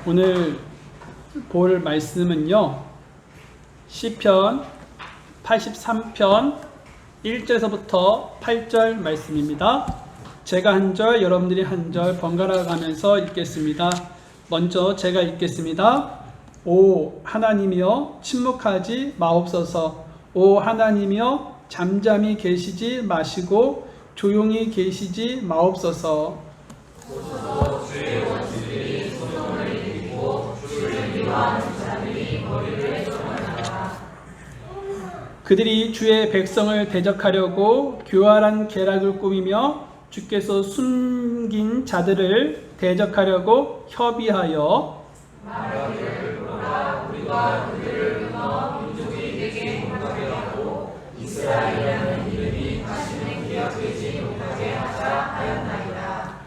오늘 볼 말씀은요, 시편 83편 1절에서부터 8절 말씀입니다. 제가 한 절, 여러분들이 한 절 번갈아 가면서 읽겠습니다. 먼저 제가 읽겠습니다. 오 하나님이여 침묵하지 마옵소서. 오 하나님이여 잠잠히 계시지 마시고 조용히 계시지 마옵소서. 주의 원수들이 소송을 이기고 주를 미워하는 자들이 머리를 조아리라. 그들이 주의 백성을 대적하려고 교활한 계략을 꾸미며 주께서 숨긴 자들을 대적하려고 협의하여 말하기를 보라 우리가 그들을 끊어 민족에게 공격하게 하고 이스라엘이라는 이름이 다시는 기억되지 못하게 하자 하였나이다.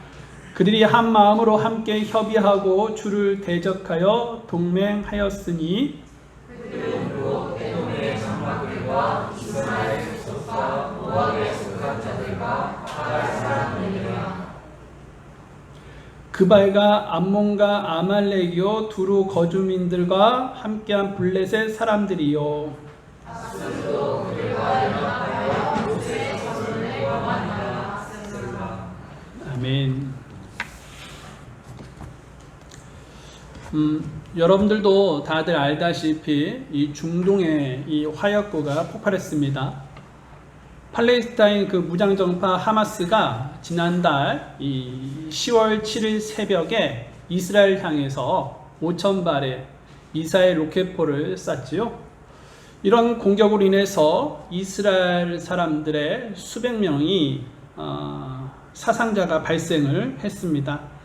그들이 한 마음으로 함께 협의하고 주를 대적하여 동맹하였으니 그들은 곧 에돔의 장막들과 이스라엘 족속과 모압의 속한 자들과 바알 사람들이라. 그발과 암몬과 아말렉이요 두루 거주민들과 함께한 블레셋 사람들이요. 하스도 그들과 연합하여 모세의 자손을 범하니라. 아멘. 여러분들도 다들 알다시피 이 중동의 이 화약고가 폭발했습니다. 팔레스타인 그 무장정파 하마스가 지난달 이 10월 7일 새벽에 이스라엘 향해서 5,000발의 미사일 로켓포를 쐈지요. 이런 공격으로 인해서 이스라엘 사람들의 수백 명이 사상자가 발생을 했습니다.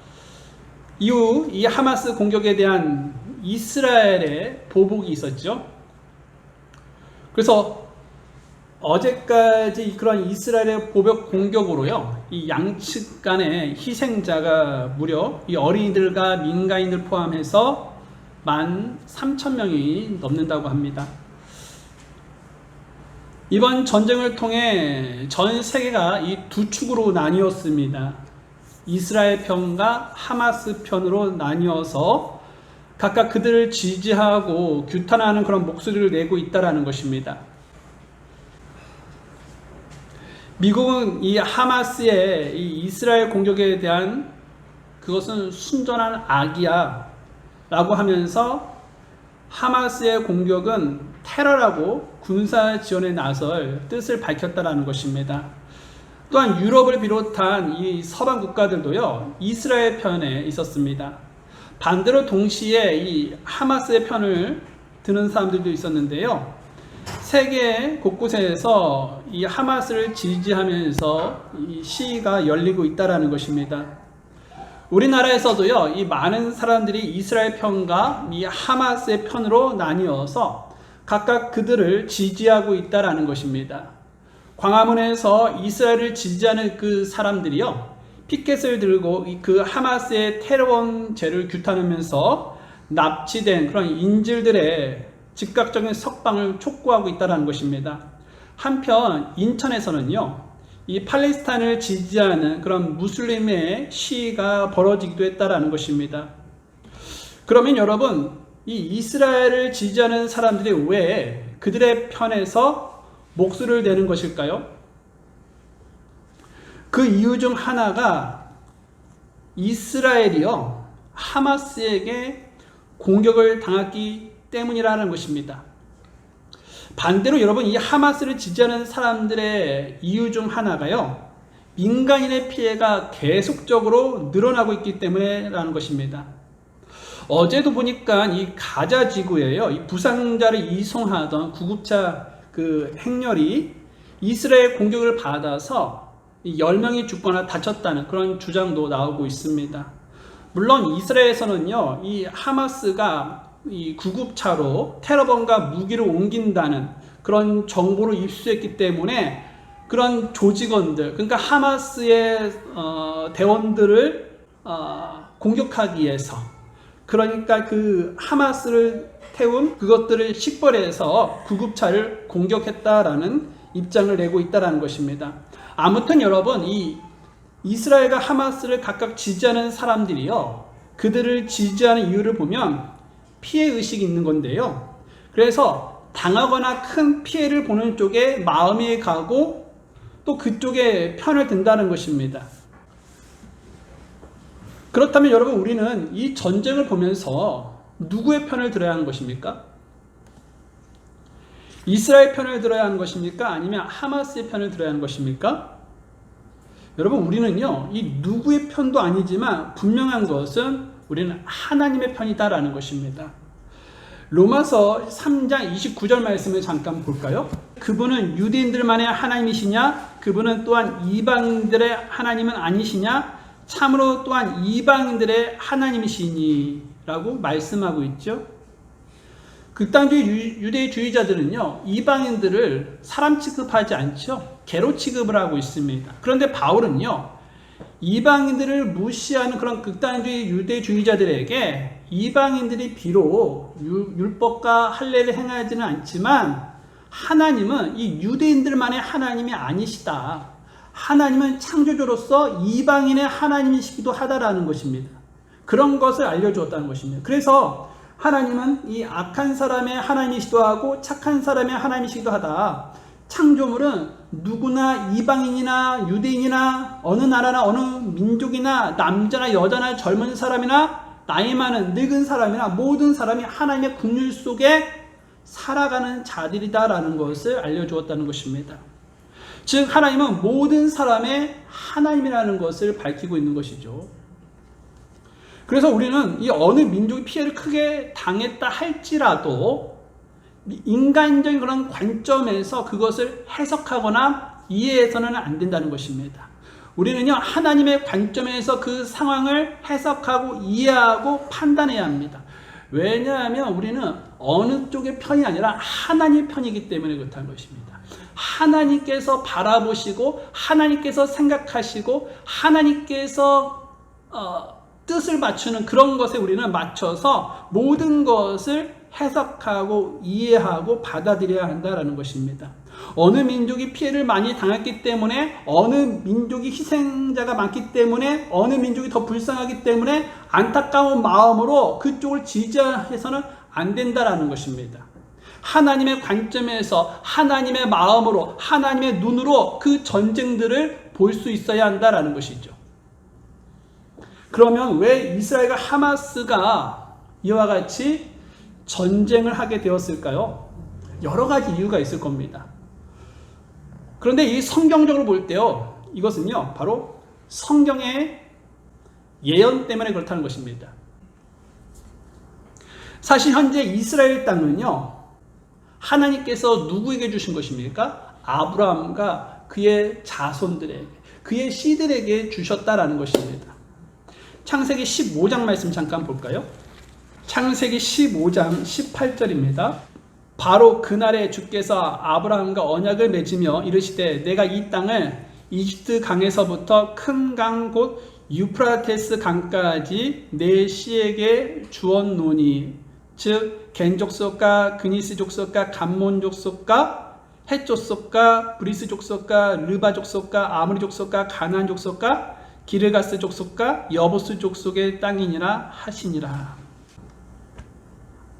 이후 이 하마스 공격에 대한 이스라엘의 보복이 있었죠. 그래서 어제까지 그런 이스라엘의 보복 공격으로요, 이 양측 간의 희생자가 무려 이 어린이들과 민간인들 포함해서 13,000명이 넘는다고 합니다. 이번 전쟁을 통해 전 세계가 이 두 축으로 나뉘었습니다. 이스라엘 편과 하마스 편으로 나뉘어서 각각 그들을 지지하고 규탄하는 그런 목소리를 내고 있다는 것입니다. 미국은 이 하마스의 이 이스라엘 공격에 대한 그것은 순전한 악이야 라고 하면서 하마스의 공격은 테러라고 군사 지원에 나설 뜻을 밝혔다는 것입니다. 또한 유럽을 비롯한 이 서방 국가들도요, 이스라엘 편에 있었습니다. 반대로 동시에 이 하마스의 편을 드는 사람들도 있었는데요. 세계 곳곳에서 이 하마스를 지지하면서 이 시위가 열리고 있다는 것입니다. 우리나라에서도요, 이 많은 사람들이 이스라엘 편과 이 하마스의 편으로 나뉘어서 각각 그들을 지지하고 있다는 것입니다. 광화문에서 이스라엘을 지지하는 그 사람들이요, 피켓을 들고 그 하마스의 테러범죄를 규탄하면서 납치된 그런 인질들의 즉각적인 석방을 촉구하고 있다는 것입니다. 한편 인천에서는요, 이 팔레스타인을 지지하는 그런 무슬림의 시위가 벌어지기도 했다는 것입니다. 그러면 여러분, 이 이스라엘을 지지하는 사람들이 왜 그들의 편에서 목소리를 내는 것일까요? 그 이유 중 하나가 이스라엘이요, 하마스에게 공격을 당했기 때문이라는 것입니다. 반대로 여러분, 이 하마스를 지지하는 사람들의 이유 중 하나가요, 민간인의 피해가 계속적으로 늘어나고 있기 때문에라는 것입니다. 어제도 보니까 이 가자 지구에요, 이 부상자를 이송하던 구급차 그 행렬이 이스라엘 공격을 받아서 10명이 죽거나 다쳤다는 그런 주장도 나오고 있습니다. 물론 이스라엘에서는요, 이 하마스가 이 구급차로 테러범과 무기를 옮긴다는 그런 정보를 입수했기 때문에 그런 조직원들, 그러니까 하마스의 대원들을 공격하기 위해서, 그러니까 그 하마스를 태운 그것들을 식별해서 구급차를 공격했다라는 입장을 내고 있다는 것입니다. 아무튼 여러분, 이 이스라엘과 하마스를 각각 지지하는 사람들이요, 그들을 지지하는 이유를 보면 피해의식이 있는 건데요. 그래서 당하거나 큰 피해를 보는 쪽에 마음이 가고 또 그쪽에 편을 든다는 것입니다. 그렇다면 여러분, 우리는 이 전쟁을 보면서 누구의 편을 들어야 하는 것입니까? 이스라엘 편을 들어야 하는 것입니까? 아니면 하마스의 편을 들어야 하는 것입니까? 여러분, 우리는요, 이 누구의 편도 아니지만 분명한 것은 우리는 하나님의 편이다라는 것입니다. 로마서 3장 29절 말씀을 잠깐 볼까요? 그분은 유대인들만의 하나님이시냐? 그분은 또한 이방인들의 하나님은 아니시냐? 참으로 또한 이방인들의 하나님이시니 라고 말씀하고 있죠. 극단주의 유대주의자들은요, 이방인들을 사람 취급하지 않죠. 개로 취급을 하고 있습니다. 그런데 바울은요, 이방인들을 무시하는 그런 극단주의 유대주의자들에게 이방인들이 비록 율법과 할례를 행하지는 않지만 하나님은 이 유대인들만의 하나님이 아니시다. 하나님은 창조주로서 이방인의 하나님이시기도 하다라는 것입니다. 그런 것을 알려주었다는 것입니다. 그래서 하나님은 이 악한 사람의 하나님이시기도 하고 착한 사람의 하나님이시기도 하다. 창조물은 누구나 이방인이나 유대인이나 어느 나라나 어느 민족이나 남자나 여자나 젊은 사람이나 나이 많은 늙은 사람이나 모든 사람이 하나님의 긍휼 속에 살아가는 자들이다라는 것을 알려주었다는 것입니다. 즉 하나님은 모든 사람의 하나님이라는 것을 밝히고 있는 것이죠. 그래서 우리는 이 어느 민족이 피해를 크게 당했다 할지라도 인간적인 그런 관점에서 그것을 해석하거나 이해해서는 안 된다는 것입니다. 우리는요, 하나님의 관점에서 그 상황을 해석하고 이해하고 판단해야 합니다. 왜냐하면 우리는 어느 쪽의 편이 아니라 하나님의 편이기 때문에 그렇다는 것입니다. 하나님께서 바라보시고 하나님께서 생각하시고 하나님께서 뜻을 맞추는 그런 것에 우리는 맞춰서 모든 것을 해석하고 이해하고 받아들여야 한다는 것입니다. 어느 민족이 피해를 많이 당했기 때문에, 어느 민족이 희생자가 많기 때문에, 어느 민족이 더 불쌍하기 때문에 안타까운 마음으로 그쪽을 지지해서는 안 된다는 것입니다. 하나님의 관점에서 하나님의 마음으로 하나님의 눈으로 그 전쟁들을 볼 수 있어야 한다는 것이죠. 그러면 왜 이스라엘과 하마스가 이와 같이 전쟁을 하게 되었을까요? 여러 가지 이유가 있을 겁니다. 그런데 이 성경적으로 볼 때요, 이것은요, 바로 성경의 예언 때문에 그렇다는 것입니다. 사실 현재 이스라엘 땅은요, 하나님께서 누구에게 주신 것입니까? 아브라함과 그의 자손들에게, 그의 씨들에게 주셨다라는 것입니다. 창세기 15장 말씀 잠깐 볼까요? 창세기 15장 18절입니다. 바로 그날에 주께서 아브라함과 언약을 맺으며 이르시되 내가 이 땅을 이집트 강에서부터 큰 강 곧 유프라테스 강까지 내 씨에게 주었노니, 즉 겐 족속과 그니스 족속과 감몬 족속과 헷 족속과 브리스 족속과 르바 족속과 아므리 족속과 가나안 족속과 기르가스 족속과 여부스 족속의 땅이니라 하시니라.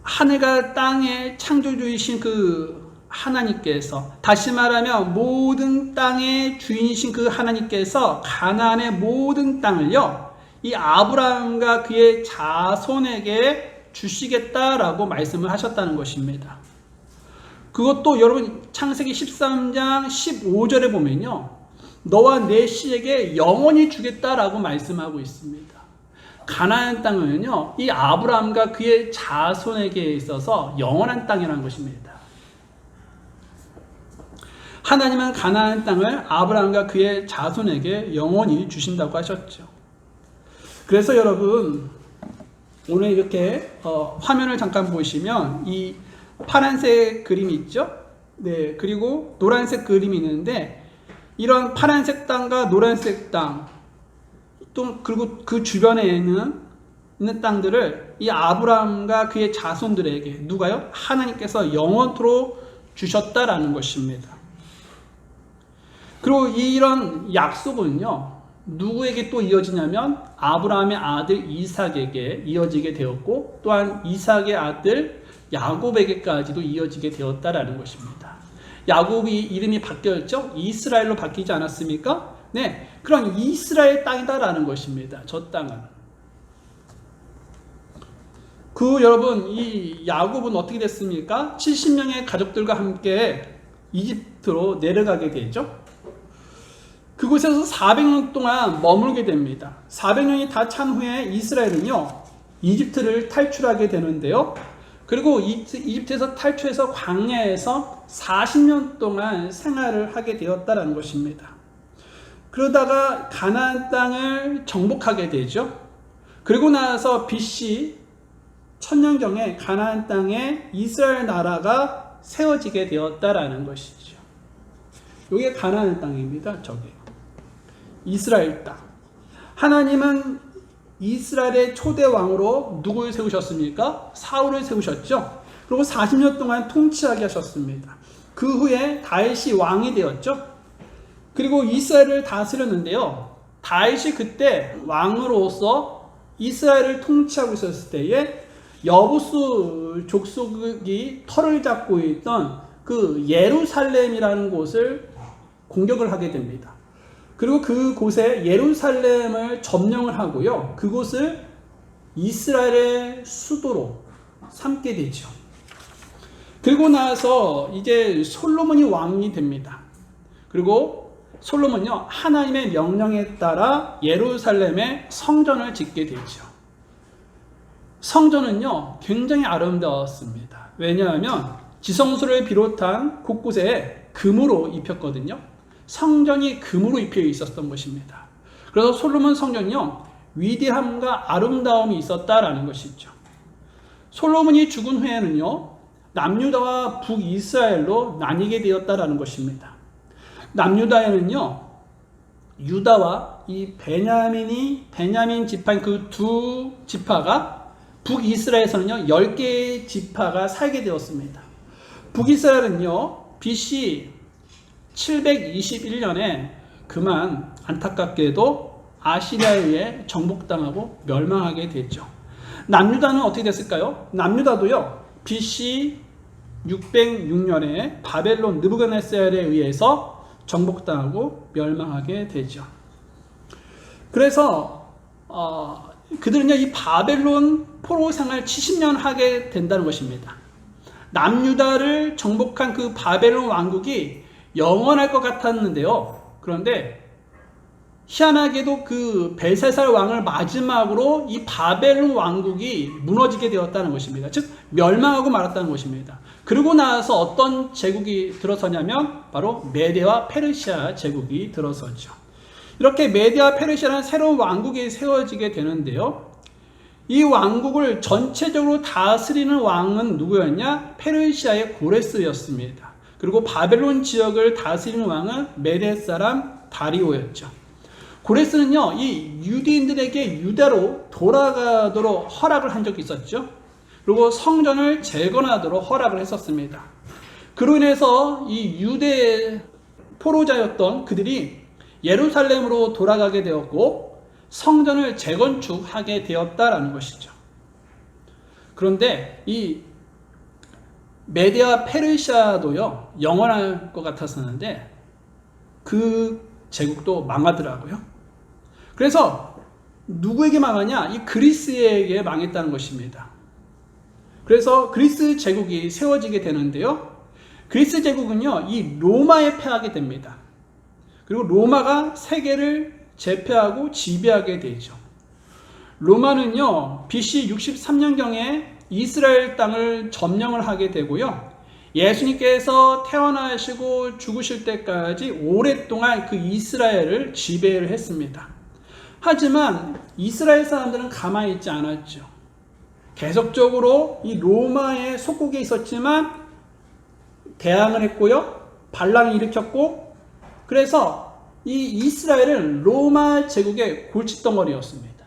하늘과 땅의 창조주이신 그 하나님께서, 다시 말하면 모든 땅의 주인이신 그 하나님께서 가나안의 모든 땅을요, 이 아브라함과 그의 자손에게 주시겠다라고 말씀을 하셨다는 것입니다. 그것도 여러분 창세기 13장 15절에 보면요, 너와 내 씨에게 영원히 주겠다라고 말씀하고 있습니다. 가나안 땅은요, 이 아브라함과 그의 자손에게 있어서 영원한 땅이라는 것입니다. 하나님은 가나안 땅을 아브라함과 그의 자손에게 영원히 주신다고 하셨죠. 그래서 여러분, 오늘 이렇게 화면을 잠깐 보시면 이 파란색 그림이 있죠? 네, 그리고 노란색 그림이 있는데, 이런 파란색 땅과 노란색 땅, 또 그리고 그 주변에 있는 땅들을 이 아브라함과 그의 자손들에게 누가요? 하나님께서 영원토록 주셨다라는 것입니다. 그리고 이런 약속은요, 누구에게 또 이어지냐면 아브라함의 아들 이삭에게 이어지게 되었고, 또한 이삭의 아들 야곱에게까지도 이어지게 되었다라는 것입니다. 야곱이 이름이 바뀌었죠? 이스라엘로 바뀌지 않았습니까? 네, 그런 이스라엘 땅이다라는 것입니다. 저 땅은. 여러분, 이 야곱은 어떻게 됐습니까? 70명의 가족들과 함께 이집트로 내려가게 되죠. 그곳에서 400년 동안 머물게 됩니다. 400년이 다 찬 후에 이스라엘은요, 이집트를 탈출하게 되는데요. 그리고 이집트에서 탈출해서 광야에서 40년 동안 생활을 하게 되었다는 것입니다. 그러다가 가나안 땅을 정복하게 되죠. 그리고 나서 BC 천년경에 가나안 땅에 이스라엘 나라가 세워지게 되었다라는 것이죠. 이게 가나안 땅입니다. 저게 이스라엘 땅. 하나님은 이스라엘의 초대 왕으로 누구를 세우셨습니까? 사울을 세우셨죠. 그리고 40년 동안 통치하게 하셨습니다. 그 후에 다윗이 왕이 되었죠. 그리고 이스라엘을 다스렸는데요. 다윗이 그때 왕으로서 이스라엘을 통치하고 있었을 때에 여부수 족속이 터를 잡고 있던 그 예루살렘이라는 곳을 공격을 하게 됩니다. 그리고 그곳에 예루살렘을 점령을 하고요. 그곳을 이스라엘의 수도로 삼게 되죠. 그리고 나서 이제 솔로몬이 왕이 됩니다. 그리고 솔로몬은요, 하나님의 명령에 따라 예루살렘에 성전을 짓게 되죠. 성전은요, 굉장히 아름다웠습니다. 왜냐하면 지성소를 비롯한 곳곳에 금으로 입혔거든요. 성전이 금으로 입혀 있었던 것입니다. 그래서 솔로몬 성전이요, 위대함과 아름다움이 있었다라는 것이죠. 솔로몬이 죽은 후에는요, 남유다와 북이스라엘로 나뉘게 되었다라는 것입니다. 남유다에는요, 유다와 이 베냐민 지파인 그 두 지파가, 북이스라엘에서는요 10개의 지파가 살게 되었습니다. 북이스라엘은요 BC 721년에 그만 안타깝게도 아시리아에 의해 정복당하고 멸망하게 됐죠. 남유다는 어떻게 됐을까요? 남유다도요 BC 606년에 바벨론 느부갓네살에 의해서 정복당하고 멸망하게 되죠. 그래서 그들은요 이 바벨론 포로 생활 70년 하게 된다는 것입니다. 남유다를 정복한 그 바벨론 왕국이 영원할 것 같았는데요. 그런데 희한하게도 그 벨사살 왕을 마지막으로 이 바벨론 왕국이 무너지게 되었다는 것입니다. 즉 멸망하고 말았다는 것입니다. 그리고 나서 어떤 제국이 들어서냐면 바로 메데와 페르시아 제국이 들어서죠. 이렇게 메데와 페르시아라는 새로운 왕국이 세워지게 되는데요. 이 왕국을 전체적으로 다스리는 왕은 누구였냐? 페르시아의 고레스였습니다. 그리고 바벨론 지역을 다스리는 왕은 메데 사람 다리오였죠. 고레스는요, 이 유대인들에게 유다로 돌아가도록 허락을 한 적이 있었죠. 그리고 성전을 재건하도록 허락을 했었습니다. 그로 인해서 이 유대 포로자였던 그들이 예루살렘으로 돌아가게 되었고 성전을 재건축하게 되었다라는 것이죠. 그런데 이 메데와 페르시아도요 영원할 것 같았었는데 그 제국도 망하더라고요. 그래서 누구에게 망하냐? 이 그리스에게 망했다는 것입니다. 그래서 그리스 제국이 세워지게 되는데요. 그리스 제국은요 이 로마에 패하게 됩니다. 그리고 로마가 세계를 제패하고 지배하게 되죠. 로마는요 BC 63년경에 이스라엘 땅을 점령을 하게 되고요. 예수님께서 태어나시고 죽으실 때까지 오랫동안 그 이스라엘을 지배를 했습니다. 하지만 이스라엘 사람들은 가만히 있지 않았죠. 계속적으로 이 로마의 속국에 있었지만 대항을 했고요. 반란을 일으켰고, 그래서 이 이스라엘은 로마 제국의 골칫덩어리였습니다.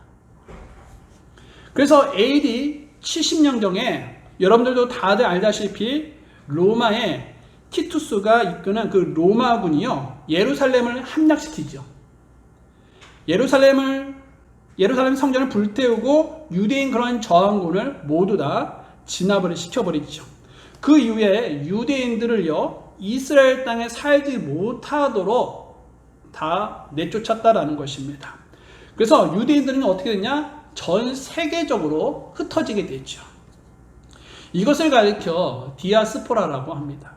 그래서 AD 70년경에 여러분들도 다들 알다시피 로마의 티투스가 이끄는 그 로마군이요 예루살렘을 함락시키죠. 예루살렘 성전을 불태우고 유대인 그런 저항군을 모두 다 진압을 시켜버리죠. 그 이후에 유대인들을요 이스라엘 땅에 살지 못하도록 다 내쫓았다라는 것입니다. 그래서 유대인들은 어떻게 됐냐? 전 세계적으로 흩어지게 됐죠. 이것을 가리켜 디아스포라라고 합니다.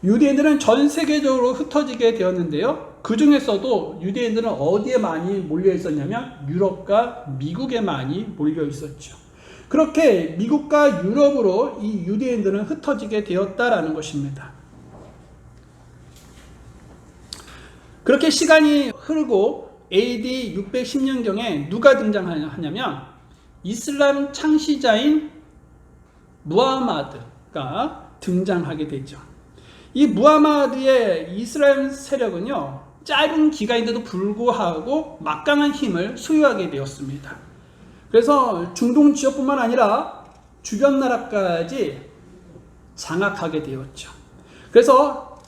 유대인들은 전 세계적으로 흩어지게 되었는데요. 그 중에서도 유대인들은 어디에 많이 몰려 있었냐면 유럽과 미국에 많이 몰려 있었죠. 그렇게 미국과 유럽으로 이 유대인들은 흩어지게 되었다라는 것입니다. 그렇게 시간이 흐르고 AD 610년경에 누가 등장하냐면 이슬람 창시자인 무하마드가 등장하게 되죠. 이 무하마드의 이슬람 세력은요 짧은 기간인데도 불구하고 막강한 힘을 소유하게 되었습니다. 그래서 중동 지역뿐만 아니라 주변 나라까지 장악하게 되었죠. 그래서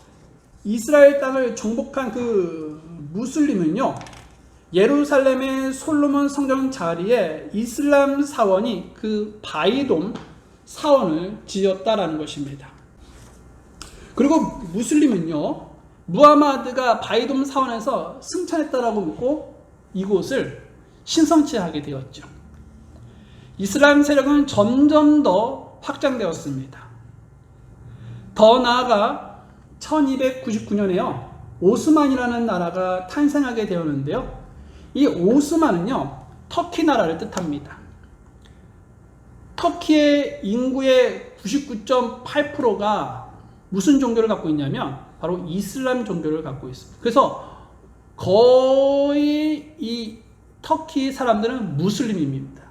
이스라엘 땅을 정복한 그 무슬림은요 예루살렘의 솔로몬 성전 자리에 이슬람 사원이 그 바이돔 사원을 지었다라는 것입니다. 그리고 무슬림은요 무하마드가 바이돔 사원에서 승천했다라고 믿고 이곳을 신성치하게 되었죠. 이슬람 세력은 점점 더 확장되었습니다. 더 나아가 1299년에요 오스만이라는 나라가 탄생하게 되었는데요. 이 오스만은요 터키 나라를 뜻합니다. 터키의 인구의 99.8%가 무슨 종교를 갖고 있냐면 바로 이슬람 종교를 갖고 있습니다. 그래서 거의 이 터키 사람들은 무슬림입니다.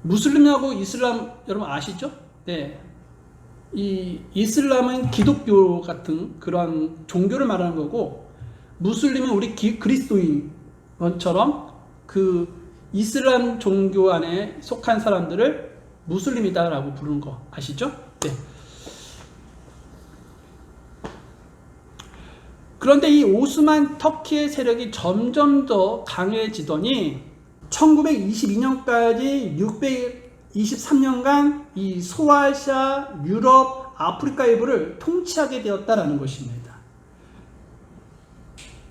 무슬림하고 이슬람 여러분 아시죠? 네. 이 이슬람은 기독교 같은 그러한 종교를 말하는 거고 무슬림은 우리 그리스도인처럼 그 이슬람 종교 안에 속한 사람들을 무슬림이다라고 부르는 거 아시죠? 네. 그런데 이 오스만 터키의 세력이 점점 더 강해지더니 1922년까지 623년간 이 소아시아, 유럽, 아프리카 일부를 통치하게 되었다라는 것입니다.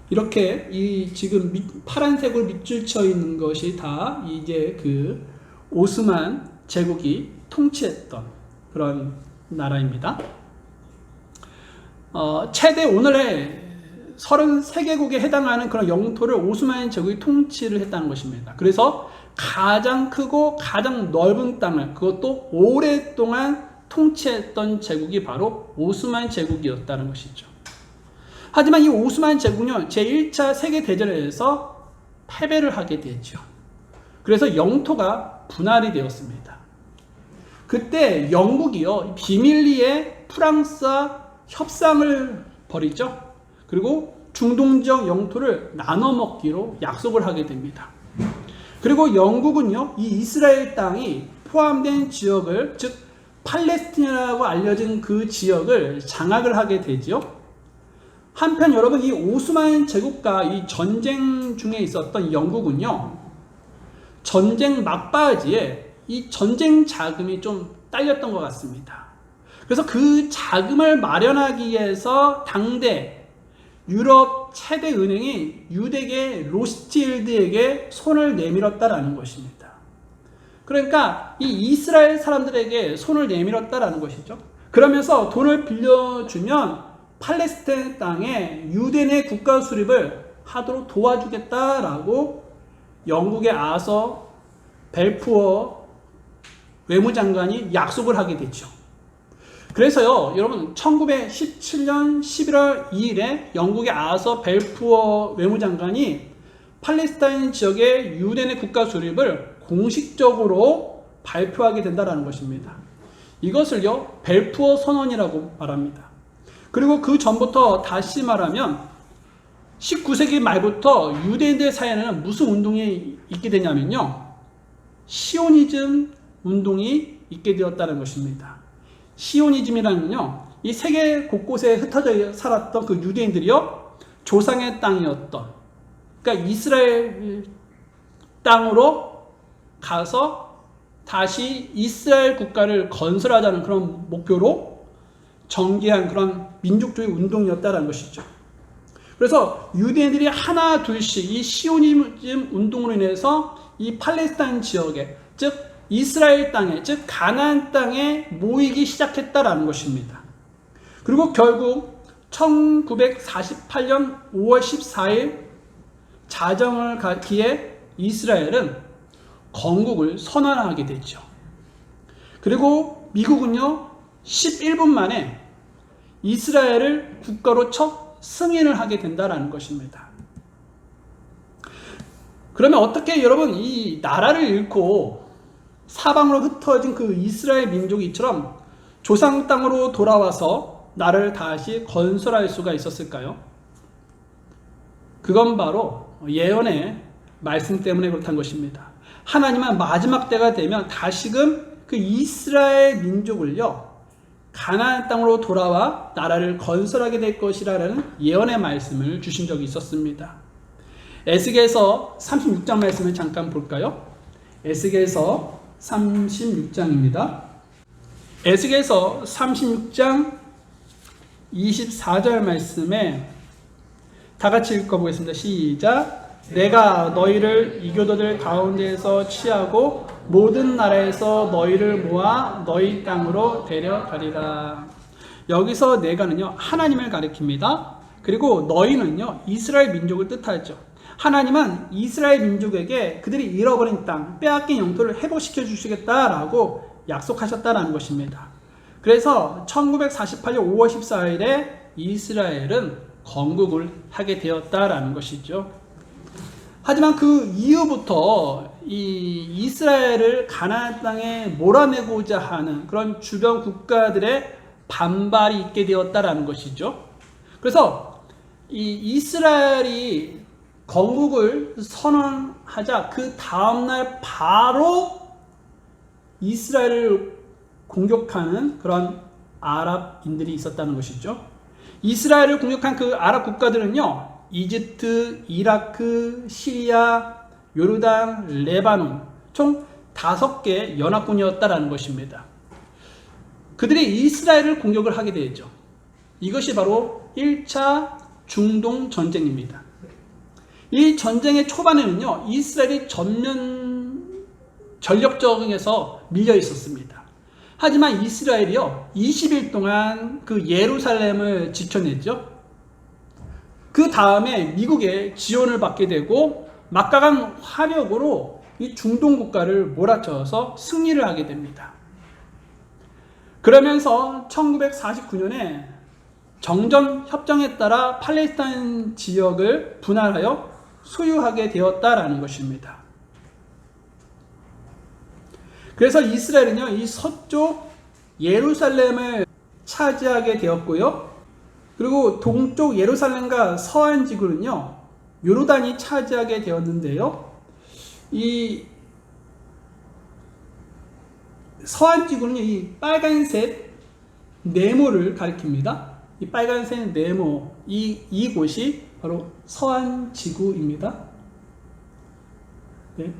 이렇게 이 지금 파란색으로 밑줄 쳐 있는 것이 다 이제 그 오스만 제국이 통치했던 그런 나라입니다. 최대 오늘의 33개국에 해당하는 그런 영토를 오스만 제국이 통치를 했다는 것입니다. 그래서 가장 크고 가장 넓은 땅을 그것도 오랫동안 통치했던 제국이 바로 오스만 제국이었다는 것이죠. 하지만 이 오스만 제국은 제1차 세계대전에서 패배를 하게 되죠. 그래서 영토가 분할이 되었습니다. 그때 영국이요 비밀리에 프랑스와 협상을 벌이죠. 그리고 중동 지역 영토를 나눠 먹기로 약속을 하게 됩니다. 그리고 영국은요 이 이스라엘 땅이 포함된 지역을 즉 팔레스티나라고 알려진 그 지역을 장악을 하게 되죠. 한편 여러분 이 오스만 제국과 이 전쟁 중에 있었던 영국은요 전쟁 막바지에 이 전쟁 자금이 좀 딸렸던 것 같습니다. 그래서 그 자금을 마련하기 위해서 당대 유럽 최대 은행이 유대계 로스틸드에게 손을 내밀었다라는 것입니다. 그러니까 이 이스라엘 사람들에게 손을 내밀었다라는 것이죠. 그러면서 돈을 빌려주면 팔레스타인 땅에 유대인의 국가 수립을 하도록 도와주겠다라고 영국의 아서 벨푸어 외무장관이 약속을 하게 됐죠. 그래서요 여러분 1917년 11월 2일에 영국의 아서 벨푸어 외무장관이 팔레스타인 지역의 유대인의 국가 수립을 공식적으로 발표하게 된다는 것입니다. 이것을요 벨푸어 선언이라고 말합니다. 그리고 그 전부터 다시 말하면 19세기 말부터 유대인들 사이에는 무슨 운동이 있게 되냐면요 시오니즘 운동이 있게 되었다는 것입니다. 시오니즘이라는요 이 세계 곳곳에 흩어져 살았던 그 유대인들이요 조상의 땅이었던, 그러니까 이스라엘 땅으로 가서 다시 이스라엘 국가를 건설하자는 그런 목표로 전개한 그런 민족주의 운동이었다는 것이죠. 그래서 유대인들이 하나 둘씩 이 시오니즘 운동으로 인해서 이 팔레스타인 지역에, 즉 이스라엘 땅에, 즉 가나안 땅에 모이기 시작했다라는 것입니다. 그리고 결국 1948년 5월 14일 자정을 기해 이스라엘은 건국을 선언하게 되죠. 그리고 미국은요 11분 만에 이스라엘을 국가로 첫 승인을 하게 된다는 것입니다. 그러면 어떻게 여러분 이 나라를 잃고 사방으로 흩어진 그 이스라엘 민족이 이처럼 조상 땅으로 돌아와서 나라를 다시 건설할 수가 있었을까요? 그건 바로 예언의 말씀 때문에 그렇다는 것입니다. 하나님은 마지막 때가 되면 다시금 그 이스라엘 민족을요 가나안 땅으로 돌아와 나라를 건설하게 될 것이라는 예언의 말씀을 주신 적이 있었습니다. 에스겔서 36장 말씀을 잠깐 볼까요? 에스겔서 36장입니다. 에스겔서 36장 24절 말씀에 다 같이 읽어보겠습니다. 시작. 내가 너희를 이교도들 가운데에서 취하고 모든 나라에서 너희를 모아 너희 땅으로 데려가리라. 여기서 내가는요 하나님을 가리킵니다. 그리고 너희는요 이스라엘 민족을 뜻하죠. 하나님은 이스라엘 민족에게 그들이 잃어버린 땅, 빼앗긴 영토를 회복시켜 주시겠다라고 약속하셨다는 것입니다. 그래서 1948년 5월 14일에 이스라엘은 건국을 하게 되었다라는 것이죠. 하지만 그 이후부터 이 이스라엘을 가나안 땅에 몰아내고자 하는 그런 주변 국가들의 반발이 있게 되었다라는 것이죠. 그래서 이 이스라엘이 건국을 선언하자 그 다음날 바로 이스라엘을 공격하는 그런 아랍인들이 있었다는 것이죠. 이스라엘을 공격한 그 아랍 국가들은요 이집트, 이라크, 시리아, 요르단, 레바논 총 5개 연합군이었다라는 것입니다. 그들이 이스라엘을 공격을 하게 되죠. 이것이 바로 1차 중동 전쟁입니다. 이 전쟁의 초반에는요 이스라엘이 전력적에서 밀려 있었습니다. 하지만 이스라엘이요 20일 동안 그 예루살렘을 지켜냈죠. 그 다음에 미국의 지원을 받게 되고 막강한 화력으로 이 중동 국가를 몰아쳐서 승리를 하게 됩니다. 그러면서 1949년에 정전 협정에 따라 팔레스타인 지역을 분할하여 소유하게 되었다라는 것입니다. 그래서 이스라엘은요 이 서쪽 예루살렘을 차지하게 되었고요. 그리고 동쪽 예루살렘과 서안 지구는요 요르단이 차지하게 되었는데요. 이 서안 지구는 이 빨간색 네모를 가리킵니다. 이 빨간색 네모 이곳이 바로 서안 지구입니다. 네.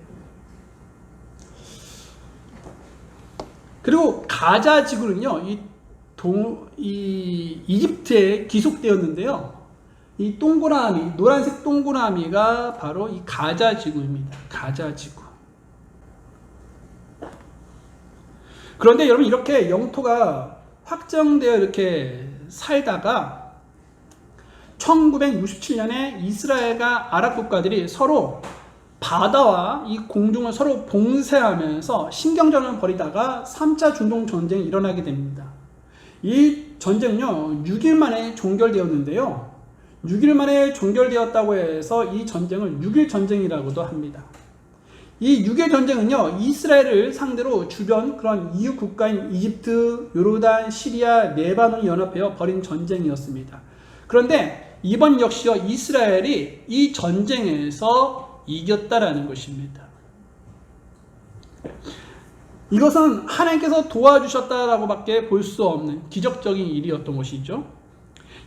그리고 가자 지구는요 이 이집트에 기속되었는데요. 이 동그라미, 노란색 동그라미가 바로 이 가자 지구입니다. 가자 지구. 그런데 여러분 이렇게 영토가 확정되어 이렇게 살다가 1967년에 이스라엘과 아랍 국가들이 서로 바다와 이 공중을 서로 봉쇄하면서 신경전을 벌이다가 3차 중동 전쟁이 일어나게 됩니다. 이 전쟁은요 6일 만에 종결되었는데요. 6일 만에 종결되었다고 해서 이 전쟁을 6일 전쟁이라고도 합니다. 이 6일 전쟁은요 이스라엘을 상대로 주변 그런 이웃 국가인 이집트, 요르단, 시리아, 레바논이 연합하여 벌인 전쟁이었습니다. 그런데 이번 역시요 이스라엘이 이 전쟁에서 이겼다라는 것입니다. 이것은 하나님께서 도와주셨다라고 밖에 볼 수 없는 기적적인 일이었던 것이죠.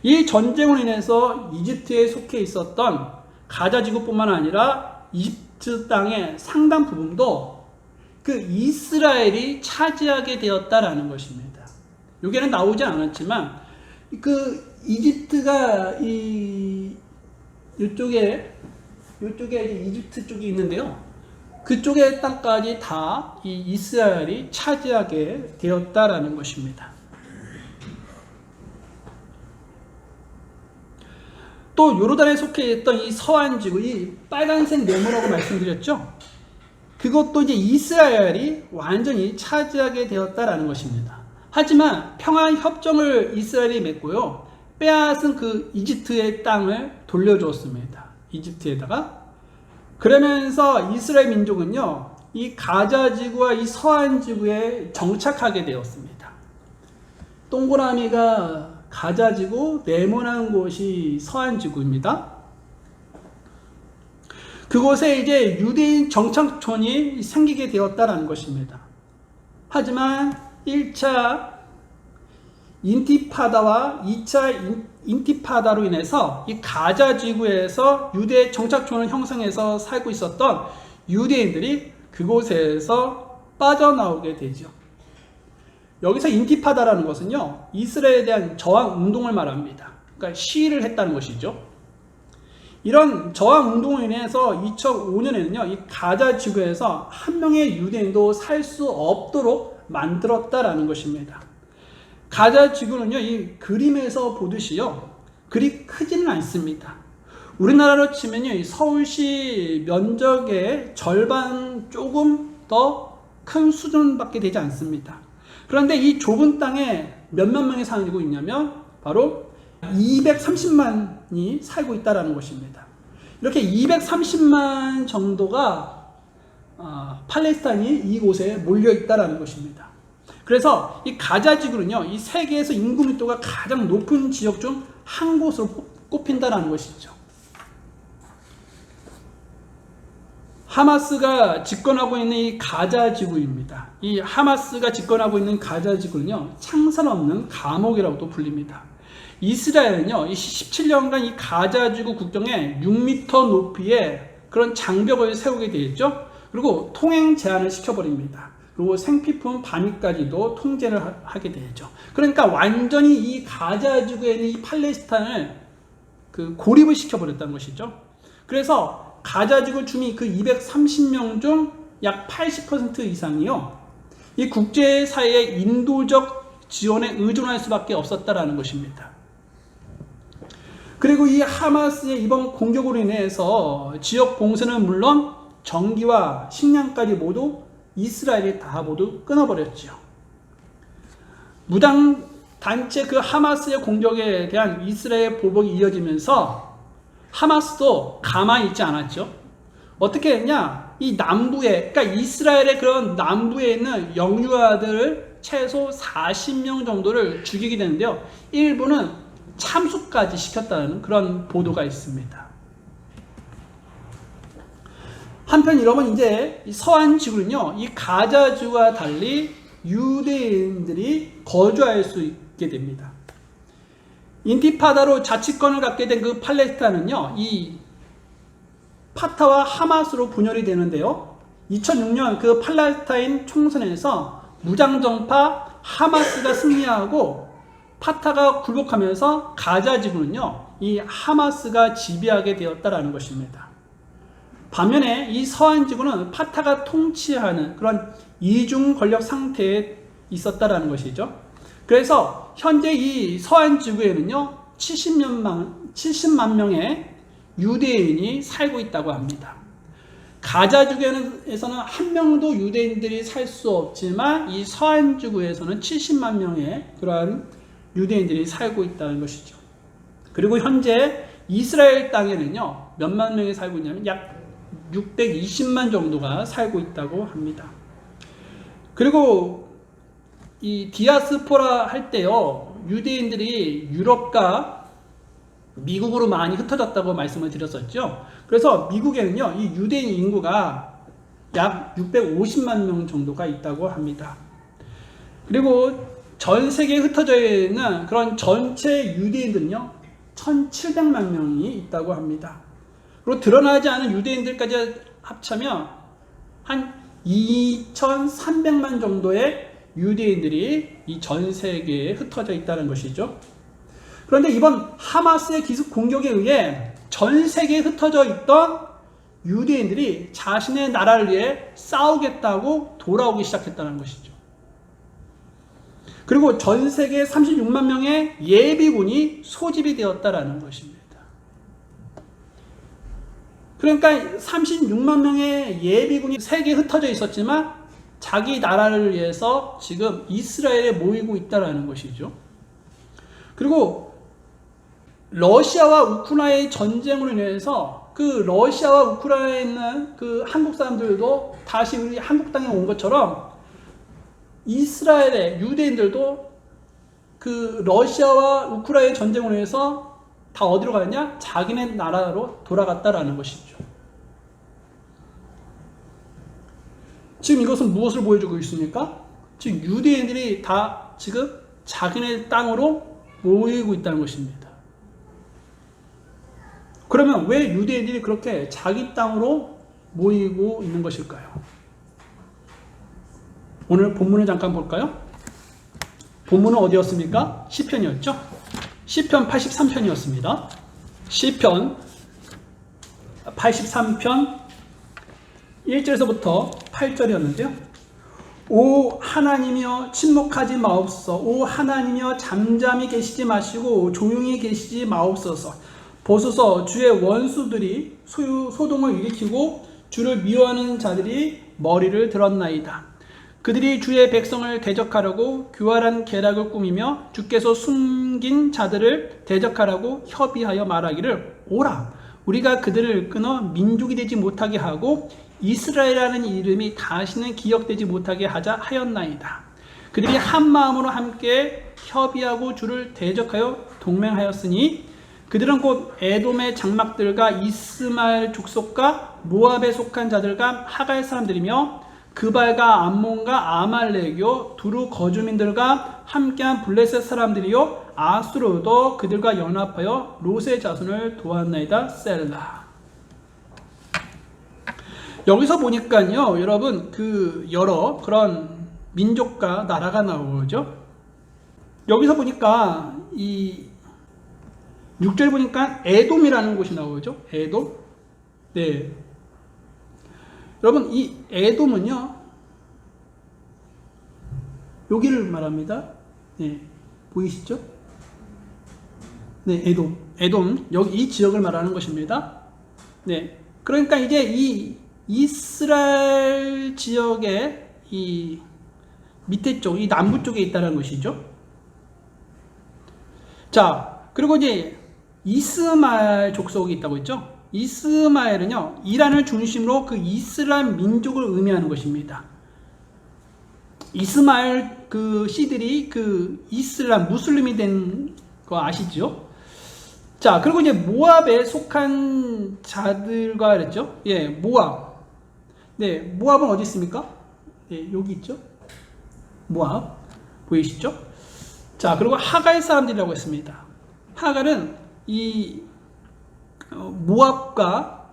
이 전쟁으로 인해서 이집트에 속해 있었던 가자 지구뿐만 아니라 이집트 땅의 상당 부분도 그 이스라엘이 차지하게 되었다라는 것입니다. 여기에는 나오지 않았지만 그 이집트가 이쪽에 이제 이집트 쪽이 있는데요. 그쪽의 땅까지 다 이 이스라엘이 차지하게 되었다라는 것입니다. 또 요르단에 속해 있던 이 서한 지구, 이 빨간색 네모라고 말씀드렸죠. 그것도 이제 이스라엘이 완전히 차지하게 되었다라는 것입니다. 하지만 평화 협정을 이스라엘이 맺고요, 빼앗은 그 이집트의 땅을 돌려주었습니다. 이집트에다가. 그러면서 이스라엘 민족은요, 이 가자 지구와 이 서한 지구에 정착하게 되었습니다. 동그라미가 가자 지구, 네모난 곳이 서한 지구입니다. 그곳에 이제 유대인 정착촌이 생기게 되었다는 것입니다. 하지만 1차 인티파다와 2차 인티파다로 인해서 이 가자 지구에서 유대 정착촌을 형성해서 살고 있었던 유대인들이 그곳에서 빠져나오게 되죠. 여기서 인티파다라는 것은요, 이스라엘에 대한 저항 운동을 말합니다. 그러니까 시위를 했다는 것이죠. 이런 저항 운동으로 인해서 2005년에는요, 이 가자 지구에서 한 명의 유대인도 살 수 없도록 만들었다라는 것입니다. 가자 지구는요, 이 그림에서 보듯이요, 그리 크지는 않습니다. 우리나라로 치면요, 이 서울시 면적의 절반 조금 더 큰 수준밖에 되지 않습니다. 그런데 이 좁은 땅에 몇몇 명이 살고 있냐면 바로 230만이 살고 있다는 것입니다. 이렇게 230만 정도가 팔레스타인이 이곳에 몰려 있다는 것입니다. 그래서 이 가자 지구는요, 이 세계에서 인구密도가 가장 높은 지역 중 한 곳으로 꼽힌다는 것이죠. 하마스가 집권하고 있는 이 가자 지구입니다. 이 하마스가 집권하고 있는 가자 지구는요, 창살 없는 감옥이라고도 불립니다. 이스라엘은요, 이 17년간 이 가자 지구 국경에 6m 높이의 그런 장벽을 세우게 되었죠. 그리고 통행 제한을 시켜버립니다. 그리고 생필품 반입까지도 통제를 하게 되죠. 그러니까 완전히 이 가자 지구에 있는 이 팔레스타인을 고립을 시켜버렸다는 것이죠. 그래서 가자 지구 주민 그 230명 중 약 80% 이상이요, 이 국제사회의 인도적 지원에 의존할 수밖에 없었다라는 것입니다. 그리고 이 하마스의 이번 공격으로 인해서 지역 봉쇄는 물론 전기와 식량까지 모두 이스라엘이 다 모두 끊어버렸죠. 무당 단체 그 하마스의 공격에 대한 이스라엘의 보복이 이어지면서 하마스도 가만히 있지 않았죠. 어떻게 했냐? 이 남부에, 그러니까 이스라엘의 그런 남부에 있는 영유아들을 최소 40명 정도를 죽이게 되는데요, 일부는 참수까지 시켰다는 그런 보도가 있습니다. 한편 여러분, 이제 이 서한 지구는요, 이 가자 지구와 달리 유대인들이 거주할 수 있게 됩니다. 인티파다로 자치권을 갖게 된 그 팔레스타인은요, 이 파타와 하마스로 분열이 되는데요, 2006년 그 팔레스타인 총선에서 무장정파 하마스가 승리하고 파타가 굴복하면서 가자 지구는요, 이 하마스가 지배하게 되었다라는 것입니다. 반면에 이 서한 지구는 파타가 통치하는 그런 이중 권력 상태에 있었다라는 것이죠. 그래서 현재 이 서한 지구에는요, 70만 명의 유대인이 살고 있다고 합니다. 가자 지구에서는 한 명도 유대인들이 살 수 없지만 이 서한 지구에서는 70만 명의 그러한 유대인들이 살고 있다는 것이죠. 그리고 현재 이스라엘 땅에는요, 몇만 명이 살고 있냐면 약 620만 정도가 살고 있다고 합니다. 그리고 이 디아스포라 할 때요, 유대인들이 유럽과 미국으로 많이 흩어졌다고 말씀을 드렸었죠. 그래서 미국에는요, 이 유대인 인구가 약 650만 명 정도가 있다고 합니다. 그리고 전 세계에 흩어져 있는 그런 전체 유대인들은요 1700만 명이 있다고 합니다. 그리고 드러나지 않은 유대인들까지 합치면 한 2300만 정도의 유대인들이 이 전 세계에 흩어져 있다는 것이죠. 그런데 이번 하마스의 기습 공격에 의해 전 세계에 흩어져 있던 유대인들이 자신의 나라를 위해 싸우겠다고 돌아오기 시작했다는 것이죠. 그리고 전 세계 36만 명의 예비군이 소집이 되었다라는 것입니다. 그러니까 36만 명의 예비군이 세계에 흩어져 있었지만 자기 나라를 위해서 지금 이스라엘에 모이고 있다라는 것이죠. 그리고 러시아와 우크라이나의 전쟁으로 인해서 그 러시아와 우크라이나에 있는 그 한국 사람들도 다시 우리 한국 땅에 온 것처럼 이스라엘의 유대인들도 그 러시아와 우크라이나의 전쟁으로 인해서 다 어디로 가느냐? 자기네 나라로 돌아갔다라는 것이죠. 지금 이것은 무엇을 보여주고 있습니까? 지금 유대인들이 다 지금 자기네 땅으로 모이고 있다는 것입니다. 그러면 왜 유대인들이 그렇게 자기 땅으로 모이고 있는 것일까요? 오늘 본문을 잠깐 볼까요? 본문은 어디였습니까? 시편이었죠? 시편 83편이었습니다. 시편 83편 1절에서부터 8절이었는데요. 오 하나님이여 침묵하지 마옵소서. 오 하나님이여 잠잠히 계시지 마시고 조용히 계시지 마옵소서. 보소서 주의 원수들이 소동을 일으키고 주를 미워하는 자들이 머리를 들었나이다. 그들이 주의 백성을 대적하려고 교활한 계략을 꾸미며 주께서 숨긴 자들을 대적하라고 협의하여 말하기를 오라 우리가 그들을 끊어 민족이 되지 못하게 하고 이스라엘이라는 이름이 다시는 기억되지 못하게 하자 하였나이다. 그들이 한 마음으로 함께 협의하고 주를 대적하여 동맹하였으니 그들은 곧 에돔의 장막들과 이스마엘 족속과 모압에 속한 자들과 하갈 사람들이며 그발과 암몬과 아말렉이요 두루 거주민들과 함께한 블레셋 사람들이요 아수르도 그들과 연합하여 롯의 자손을 도왔나이다. 셀라. 여기서 보니까요 여러분 그 여러 그런 민족과 나라가 나오죠. 여기서 보니까 이 6절 보니까 에돔이라는 곳이 나오죠. 에돔. 네. 여러분 이 에돔은요 여기를 말합니다. 네, 보이시죠? 네, 에돔 여기 이 지역을 말하는 것입니다. 네, 그러니까 이제 이 이스라엘 지역의 이 밑에 쪽, 이 남부 쪽에 있다는 것이죠. 자, 그리고 이제 이스마엘 족속이 있다고 했죠. 이스마엘은요 이란을 중심으로 그 이슬람 민족을 의미하는 것입니다. 이스마엘 그 씨들이 그 이슬람 무슬림이 된 거 아시죠? 자, 그리고 이제 모압에 속한 자들과 그랬죠. 예, 모압. 네, 모압은 어디 있습니까? 예, 여기 있죠. 모압 보이시죠? 자, 그리고 하갈 사람들이라고 했습니다. 하갈은 이 모압과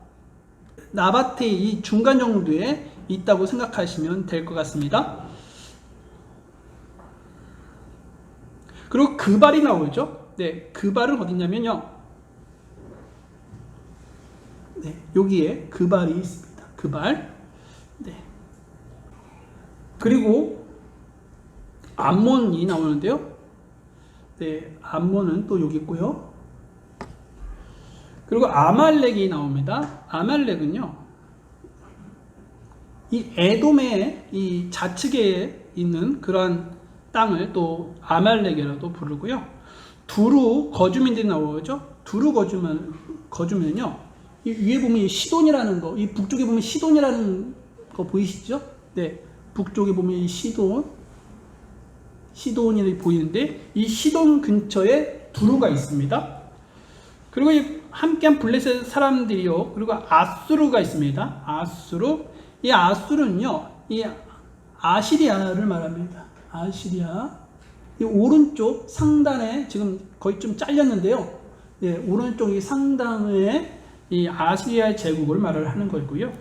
나바테 이 중간 정도에 있다고 생각하시면 될 것 같습니다. 그리고 그발이 나오죠. 네, 그발은 어디냐면요. 네, 여기에 그발이 있습니다. 그발. 네. 그리고 암몬이 나오는데요. 네, 암몬은 또 여기 있고요. 그리고 아말렉이 나옵니다. 아말렉은요, 이 에돔의 이 좌측에 있는 그러한 땅을 또 아말렉이라도 부르고요. 두루 거주민들이 나오죠. 두루 거주민은요, 이 위에 보면 이 시돈이라는 거, 이 북쪽에 보면 시돈이라는 거 보이시죠? 네, 북쪽에 보면 이 시돈이 보이는데 이 시돈 근처에 두루가 있습니다. 그리고 이 함께한 블레셋 사람들이요. 그리고 아수르가 있습니다. 아수르. 이 아수르는요, 이 아시리아를 말합니다. 아시리아. 이 오른쪽 상단에 지금 거의 좀 잘렸는데요. 예, 오른쪽 이 상단에 이 아시리아 제국을 말을 하는 거고요.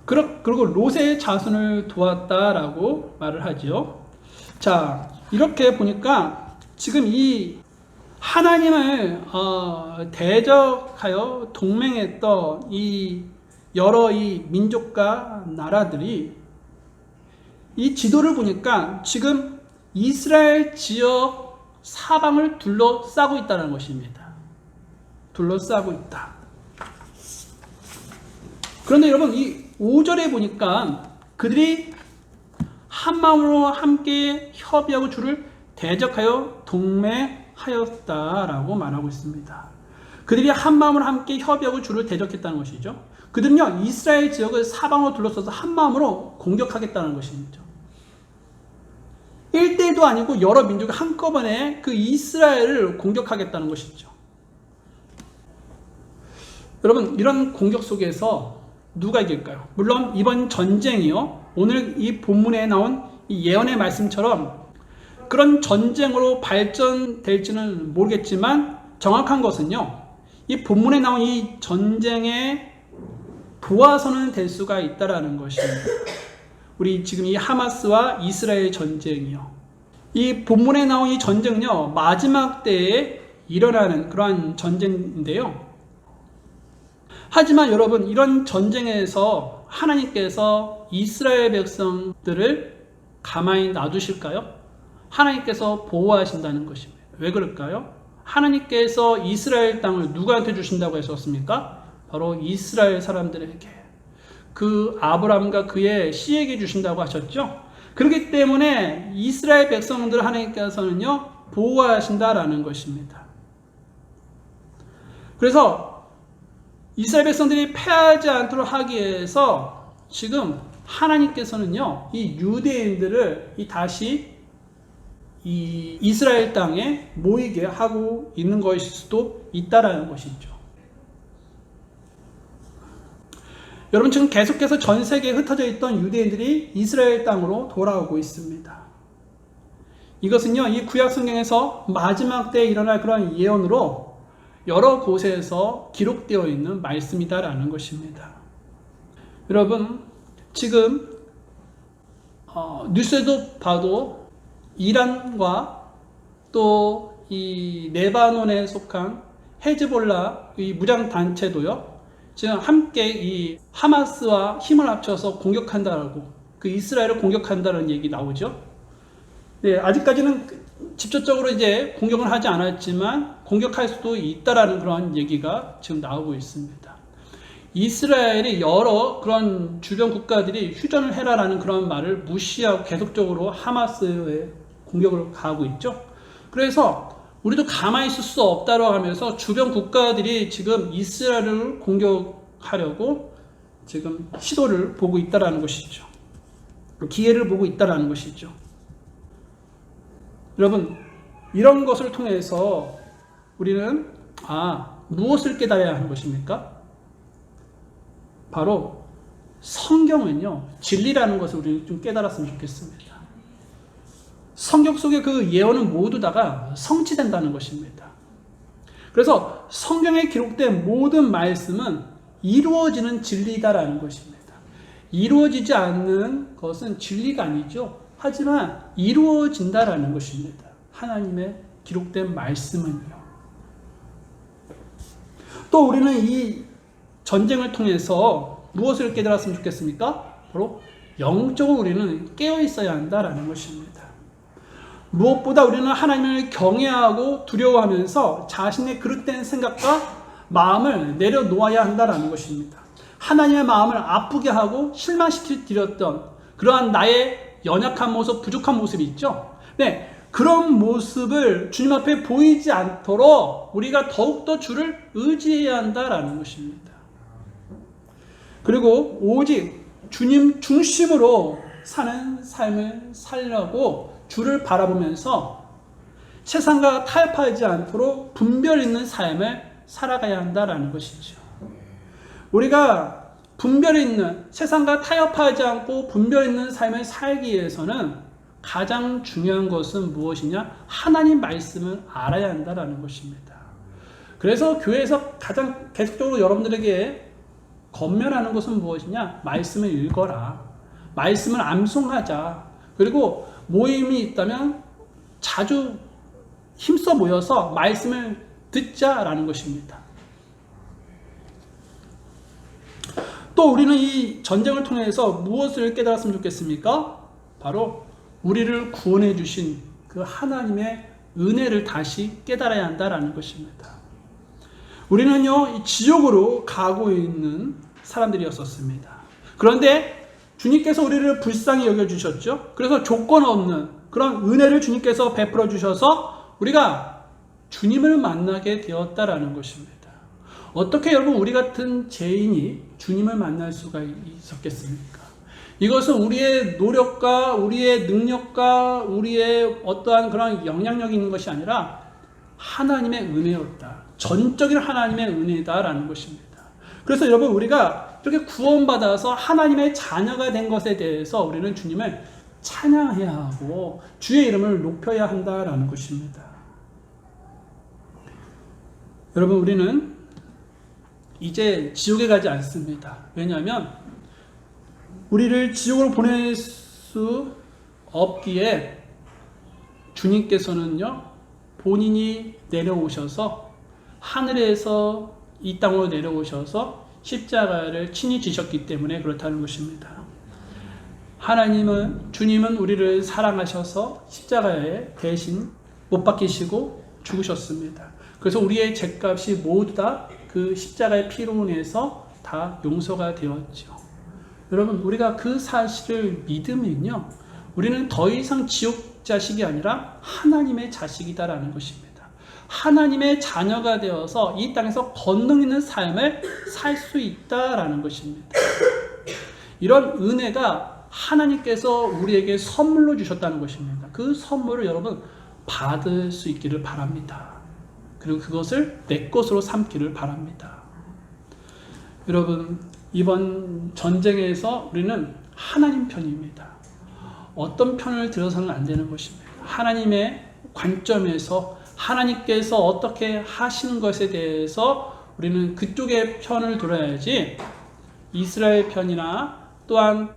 그리고 롯의 자손을 도왔다라고 말을 하죠. 자, 이렇게 보니까 지금 이 하나님을 대적하여 동맹했던 이 여러 이 민족과 나라들이 이 지도를 보니까 지금 이스라엘 지역 사방을 둘러싸고 있다는 것입니다. 둘러싸고 있다. 그런데 여러분 이 5절에 보니까 그들이 한 마음으로 함께 협의하고 주를 대적하여 동맹하였다라고 말하고 있습니다. 그들이 한 마음으로 함께 협의하고 주를 대적했다는 것이죠. 그들은요 이스라엘 지역을 사방으로 둘러싸서 한 마음으로 공격하겠다는 것이죠. 1대도 아니고 여러 민족이 한꺼번에 그 이스라엘을 공격하겠다는 것이죠. 여러분 이런 공격 속에서 누가 이길까요? 물론 이번 전쟁이요 오늘 이 본문에 나온 이 예언의 말씀처럼 그런 전쟁으로 발전될지는 모르겠지만 정확한 것은요 이 본문에 나온 이 전쟁의 도화선은 될 수가 있다라는 것입니다. 우리 지금 이 하마스와 이스라엘 전쟁이요. 이 본문에 나온 이 전쟁은요 마지막 때에 일어나는 그러한 전쟁인데요. 하지만 여러분 이런 전쟁에서 하나님께서 이스라엘 백성들을 가만히 놔두실까요? 하나님께서 보호하신다는 것입니다. 왜 그럴까요? 하나님께서 이스라엘 땅을 누구한테 주신다고 했었습니까? 바로 이스라엘 사람들에게 그 아브라함과 그의 씨에게 주신다고 하셨죠. 그렇기 때문에 이스라엘 백성들을 하나님께서는요 보호하신다라는 것입니다. 그래서 이스라엘 백성들이 패하지 않도록 하기 위해서 지금 하나님께서는요 이 유대인들을 다시 이 이스라엘 땅에 모이게 하고 있는 것일 수도 있다라는 것이죠. 여러분 지금 계속해서 전 세계에 흩어져 있던 유대인들이 이스라엘 땅으로 돌아오고 있습니다. 이것은요 이 구약 성경에서 마지막 때에 일어날 그런 예언으로 여러 곳에서 기록되어 있는 말씀이다라는 것입니다. 여러분 지금 뉴스에도 봐도 이란과 또 이 레바논에 속한 헤즈볼라 이 무장 단체도요 지금 함께 이 하마스와 힘을 합쳐서 공격한다라고 그 이스라엘을 공격한다는 얘기 나오죠. 네, 아직까지는 직접적으로 이제 공격을 하지 않았지만 공격할 수도 있다라는 그런 얘기가 지금 나오고 있습니다. 이스라엘이 여러 그런 주변 국가들이 휴전을 해라라는 그런 말을 무시하고 계속적으로 하마스에 공격을 가하고 있죠. 그래서 우리도 가만히 있을 수 없다고 하면서 주변 국가들이 지금 이스라엘을 공격하려고 지금 시도를 보고 있다라는 것이죠. 기회를 보고 있다라는 것이죠. 여러분 이런 것을 통해서 우리는 무엇을 깨달아야 하는 것입니까? 바로 성경은요 진리라는 것을 우리는 좀 깨달았으면 좋겠습니다. 성경 속의 그 예언은 모두 다가 성취된다는 것입니다. 그래서 성경에 기록된 모든 말씀은 이루어지는 진리다라는 것입니다. 이루어지지 않는 것은 진리가 아니죠. 하지만 이루어진다라는 것입니다. 하나님의 기록된 말씀은요. 또 우리는 이 전쟁을 통해서 무엇을 깨달았으면 좋겠습니까? 바로 영적으로 우리는 깨어 있어야 한다라는 것입니다. 무엇보다 우리는 하나님을 경외하고 두려워하면서 자신의 그릇된 생각과 마음을 내려놓아야 한다라는 것입니다. 하나님의 마음을 아프게 하고 실망시키렸던 그러한 나의 연약한 모습, 부족한 모습이 있죠. 네, 그런 모습을 주님 앞에 보이지 않도록 우리가 더욱더 주를 의지해야 한다라는 것입니다. 그리고 오직 주님 중심으로 사는 삶을 살려고 주를 바라보면서 세상과 타협하지 않도록 분별 있는 삶을 살아가야 한다라는 것이죠. 우리가 분별 있는 세상과 타협하지 않고 분별 있는 삶을 살기 위해서는 가장 중요한 것은 무엇이냐? 하나님 말씀을 알아야 한다라는 것입니다. 그래서 교회에서 가장 계속적으로 여러분들에게 권면하는 것은 무엇이냐? 말씀을 읽어라. 말씀을 암송하자. 그리고 모임이 있다면 자주 힘써 모여서 말씀을 듣자라는 것입니다. 또 우리는 이 전쟁을 통해서 무엇을 깨달았으면 좋겠습니까? 바로 우리를 구원해 주신 그 하나님의 은혜를 다시 깨달아야 한다라는 것입니다. 우리는요, 이 지옥으로 가고 있는 사람들이었었습니다. 그런데 주님께서 우리를 불쌍히 여겨주셨죠. 그래서 조건 없는 그런 은혜를 주님께서 베풀어 주셔서 우리가 주님을 만나게 되었다라는 것입니다. 어떻게 여러분 우리 같은 죄인이 주님을 만날 수가 있었겠습니까? 이것은 우리의 노력과 우리의 능력과 우리의 어떠한 그런 영향력이 있는 것이 아니라 하나님의 은혜였다. 전적인 하나님의 은혜다라는 것입니다. 그래서 여러분 우리가 이렇게 구원받아서 하나님의 자녀가 된 것에 대해서 우리는 주님을 찬양해야 하고 주의 이름을 높여야 한다라는 것입니다. 여러분 우리는 이제 지옥에 가지 않습니다. 왜냐하면 우리를 지옥으로 보낼 수 없기에 주님께서는요 본인이 내려오셔서 하늘에서 이 땅으로 내려오셔서 십자가를 친히 지셨기 때문에 그렇다는 것입니다. 주님은 우리를 사랑하셔서 십자가에 대신 못 박히시고 죽으셨습니다. 그래서 우리의 죄값이 모두 다 그 십자가의 피로 인해서 다 용서가 되었죠. 여러분 우리가 그 사실을 믿으면요 우리는 더 이상 지옥 자식이 아니라 하나님의 자식이다라는 것입니다. 하나님의 자녀가 되어서 이 땅에서 권능 있는 삶을 살 수 있다라는 것입니다. 이런 은혜가 하나님께서 우리에게 선물로 주셨다는 것입니다. 그 선물을 여러분 받을 수 있기를 바랍니다. 그리고 그것을 내 것으로 삼기를 바랍니다. 여러분 이번 전쟁에서 우리는 하나님 편입니다. 어떤 편을 들어서는 안 되는 것입니다. 하나님의 관점에서 하나님께서 어떻게 하시는 것에 대해서 우리는 그쪽의 편을 들어야지 이스라엘 편이나 또한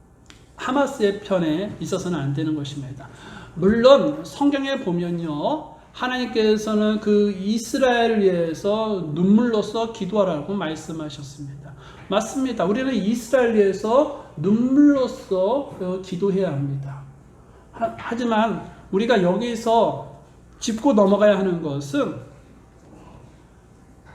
하마스의 편에 있어서는 안 되는 것입니다. 물론 성경에 보면요 하나님께서는 그 이스라엘을 위해서 눈물로써 기도하라고 말씀하셨습니다. 맞습니다. 우리는 이스라엘을 위해서 눈물로써 기도해야 합니다. 하지만 우리가 여기서 짚고 넘어가야 하는 것은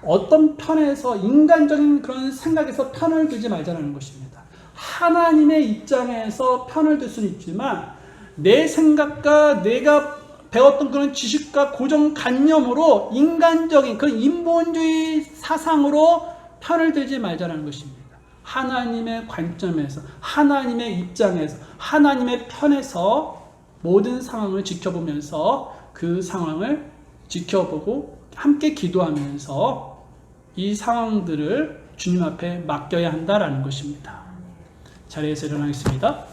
어떤 편에서 인간적인 그런 생각에서 편을 들지 말자는 것입니다. 하나님의 입장에서 편을 들 수는 있지만 내 생각과 내가 배웠던 그런 지식과 고정관념으로 인간적인 그런 인본주의 사상으로 편을 들지 말자는 것입니다. 하나님의 관점에서 하나님의 입장에서 하나님의 편에서 모든 상황을 지켜보면서 그 상황을 지켜보고 함께 기도하면서 이 상황들을 주님 앞에 맡겨야 한다라는 것입니다. 자리에서 일어나겠습니다.